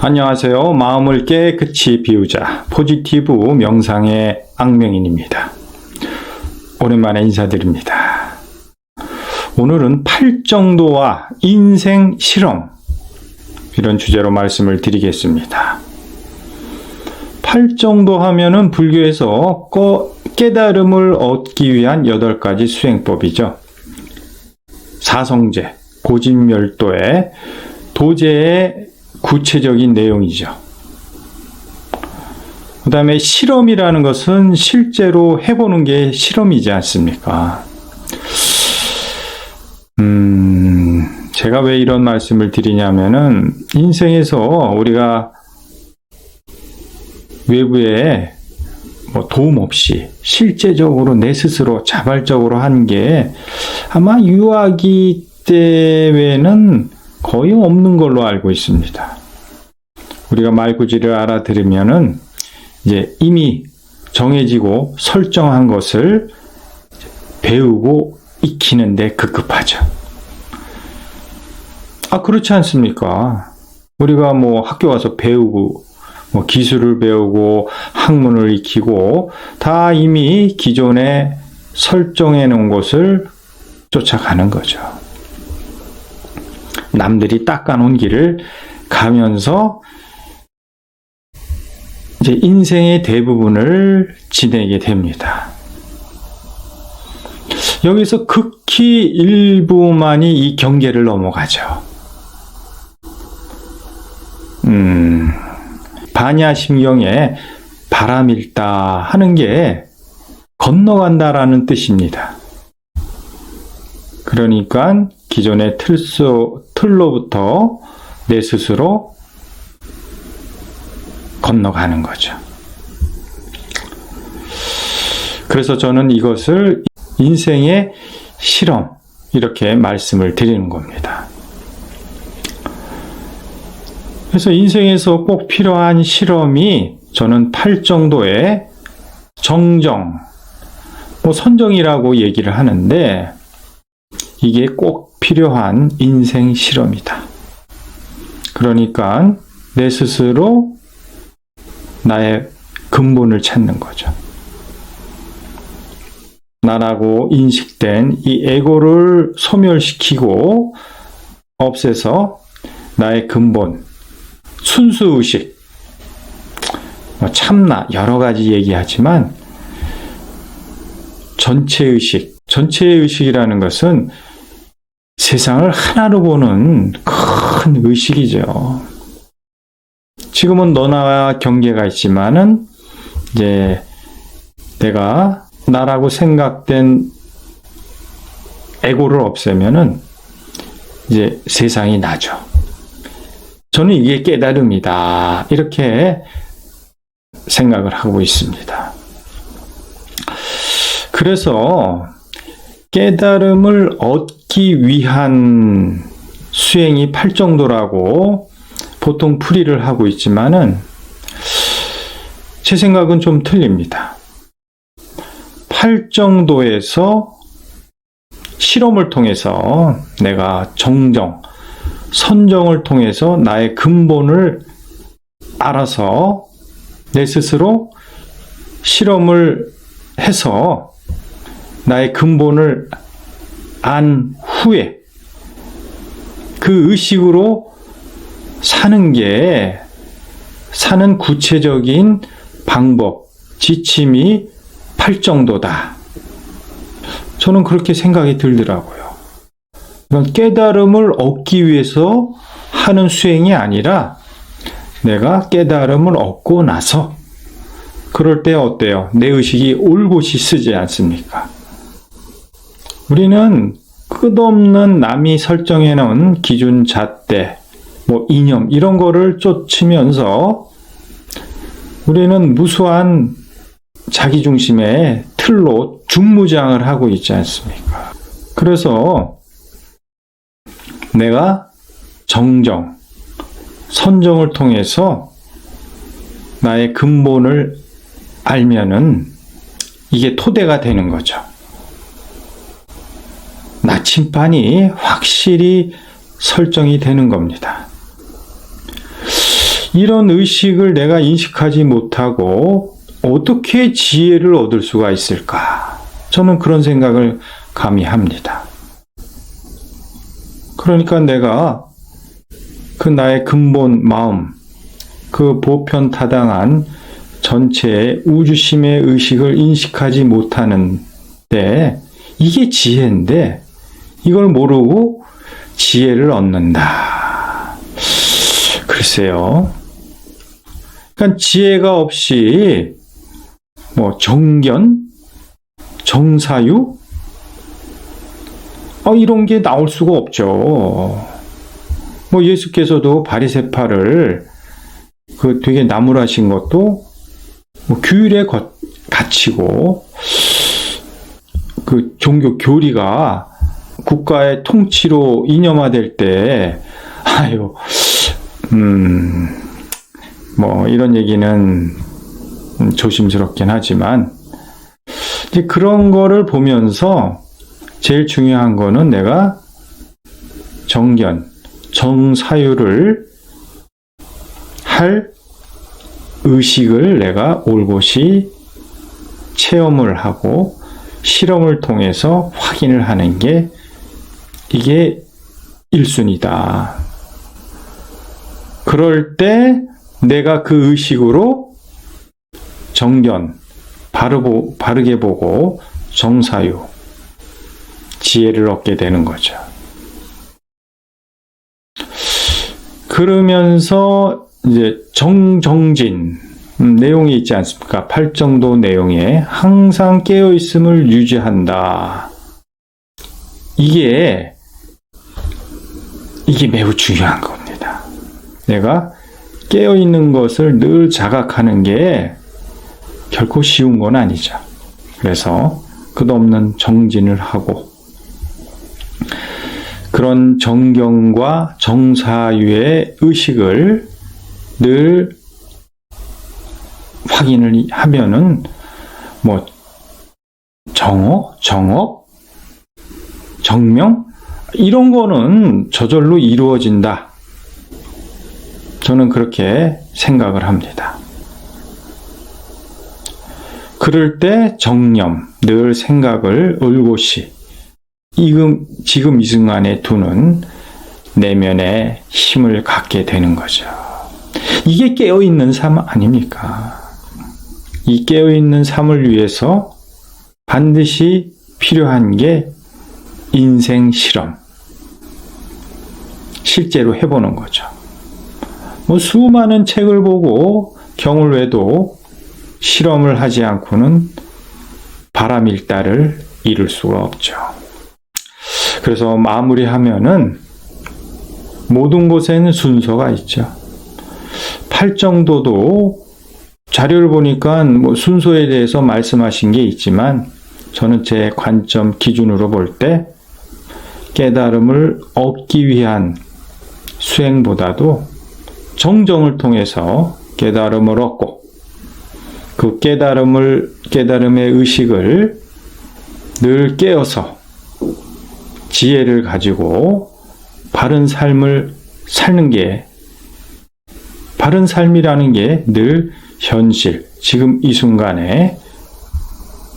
안녕하세요. 마음을 깨끗이 비우자 포지티브 명상의 악명인입니다. 오랜만에 인사드립니다. 오늘은 팔정도와 인생 실험, 이런 주제로 말씀을 드리겠습니다. 팔정도 하면은 불교에서 깨달음을 얻기 위한 8가지 수행법이죠. 사성제, 고진멸도의 도제의 구체적인 내용이죠. 그 다음에 실험이라는 것은 실제로 해보는 게 실험이지 않습니까? 제가 왜 이런 말씀을 드리냐면은 인생에서 우리가 외부에 도움 없이 실제적으로 내 스스로 자발적으로 한 게 아마 유아기 때에는 거의 없는 걸로 알고 있습니다. 우리가 말구지를 알아들으면은 이제 이미 정해지고 설정한 것을 배우고 익히는데 급급하죠. 그렇지 않습니까? 우리가 학교 와서 배우고, 기술을 배우고, 학문을 익히고, 다 이미 기존에 설정해 놓은 것을 쫓아가는 거죠. 남들이 닦아놓은 길을 가면서 이제 인생의 대부분을 지내게 됩니다. 여기서 극히 일부만이 이 경계를 넘어가죠. 반야심경에 바람일다 하는 게 건너간다라는 뜻입니다. 그러니까 기존의 틀로부터 내 스스로 건너가는 거죠. 그래서 저는 이것을 인생의 실험, 이렇게 말씀을 드리는 겁니다. 그래서 인생에서 꼭 필요한 실험이 저는 팔정도의 정정, 선정이라고 얘기를 하는데 이게 꼭 필요한 인생 실험이다. 그러니까 내 스스로 나의 근본을 찾는 거죠. 나라고 인식된 이 에고를 소멸시키고 없애서 나의 근본, 순수의식, 참나 여러 가지 얘기하지만 전체의식이라는 것은 세상을 하나로 보는 큰 의식이죠. 지금은 너나와 경계가 있지만은 이제 내가 나라고 생각된 에고를 없애면은 이제 세상이 나죠. 저는 이게 깨달음이다, 이렇게 생각을 하고 있습니다. 그래서 깨달음을 얻기 위한 수행이 팔정도라고 보통 풀이를 하고 있지만은 제 생각은 좀 틀립니다. 팔정도에서 실험을 통해서 내가 선정을 통해서 나의 근본을 알아서 내 스스로 실험을 해서 나의 근본을 안 후에 그 의식으로 사는 구체적인 방법, 지침이 팔정도다. 저는 그렇게 생각이 들더라고요. 그러니까 깨달음을 얻기 위해서 하는 수행이 아니라 내가 깨달음을 얻고 나서 그럴 때 어때요? 내 의식이 올곧이 쓰지 않습니까? 우리는 끝없는 남이 설정해 놓은 기준 잣대, 이념 이런 거를 쫓으면서 우리는 무수한 자기중심의 틀로 중무장을 하고 있지 않습니까? 그래서 내가 선정을 통해서 나의 근본을 알면은 이게 토대가 되는 거죠. 나침반이 확실히 설정이 되는 겁니다. 이런 의식을 내가 인식하지 못하고 어떻게 지혜를 얻을 수가 있을까? 저는 그런 생각을 감히 합니다. 그러니까 내가 그 나의 근본 마음, 그 보편타당한 전체의 우주심의 의식을 인식하지 못하는데 이게 지혜인데 이걸 모르고 지혜를 얻는다. 글쎄요. 그러니까 지혜가 없이 뭐 정견, 정사유 이런 게 나올 수가 없죠. 뭐 예수께서도 바리새파를 그 되게 나무라신 것도 뭐 규율에 갇히고 그 종교 교리가 국가의 통치로 이념화될 때 뭐 이런 얘기는 조심스럽긴 하지만 이제 그런 거를 보면서 제일 중요한 거는 내가 정견, 정사유를 할 의식을 내가 올곧이 체험을 하고 실험을 통해서 확인을 하는 게 이게 1순위다. 그럴 때 내가 그 의식으로 정견, 바르게 보고 정사유, 지혜를 얻게 되는 거죠. 그러면서 이제 정정진 내용이 있지 않습니까? 팔정도 내용에 항상 깨어있음을 유지한다. 이게 매우 중요한 겁니다. 내가 깨어있는 것을 늘 자각하는 게 결코 쉬운 건 아니죠. 그래서 끝없는 정진을 하고 그런 정경과 정사유의 의식을 늘 확인을 하면은 뭐 정어, 정업, 정명 이런 거는 저절로 이루어진다. 저는 그렇게 생각을 합니다. 그럴 때 정념, 늘 생각을 올곧이 지금 이 순간에 두는 내면의 힘을 갖게 되는 거죠. 이게 깨어있는 삶 아닙니까? 이 깨어있는 삶을 위해서 반드시 필요한 게 인생 실험. 실제로 해보는 거죠. 뭐 수많은 책을 보고 경을 외도 실험을 하지 않고는 바람일다를 이룰 수가 없죠. 그래서 마무리하면은 모든 곳에는 순서가 있죠. 팔정도도 자료를 보니까 뭐 순서에 대해서 말씀하신 게 있지만 저는 제 관점 기준으로 볼 때 깨달음을 얻기 위한 수행보다도 정정을 통해서 깨달음을 얻고 그 깨달음의 의식을 늘 깨어서 지혜를 가지고 바른 삶을 사는 게 바른 삶이라는 게 늘 현실, 지금 이 순간에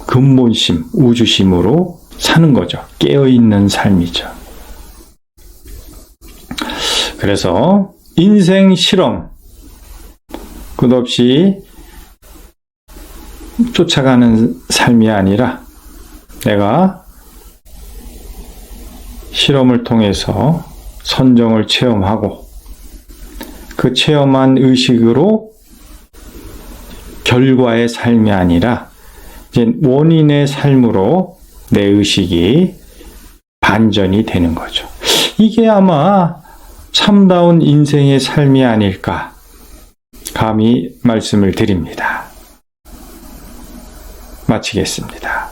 근본심, 우주심으로 사는 거죠. 깨어있는 삶이죠. 그래서 인생 실험, 끝없이 쫓아가는 삶이 아니라 내가 실험을 통해서 선정을 체험하고 그 체험한 의식으로 결과의 삶이 아니라 이제 원인의 삶으로 내 의식이 반전이 되는 거죠. 이게 아마 참다운 인생의 삶이 아닐까 감히 말씀을 드립니다. 마치겠습니다.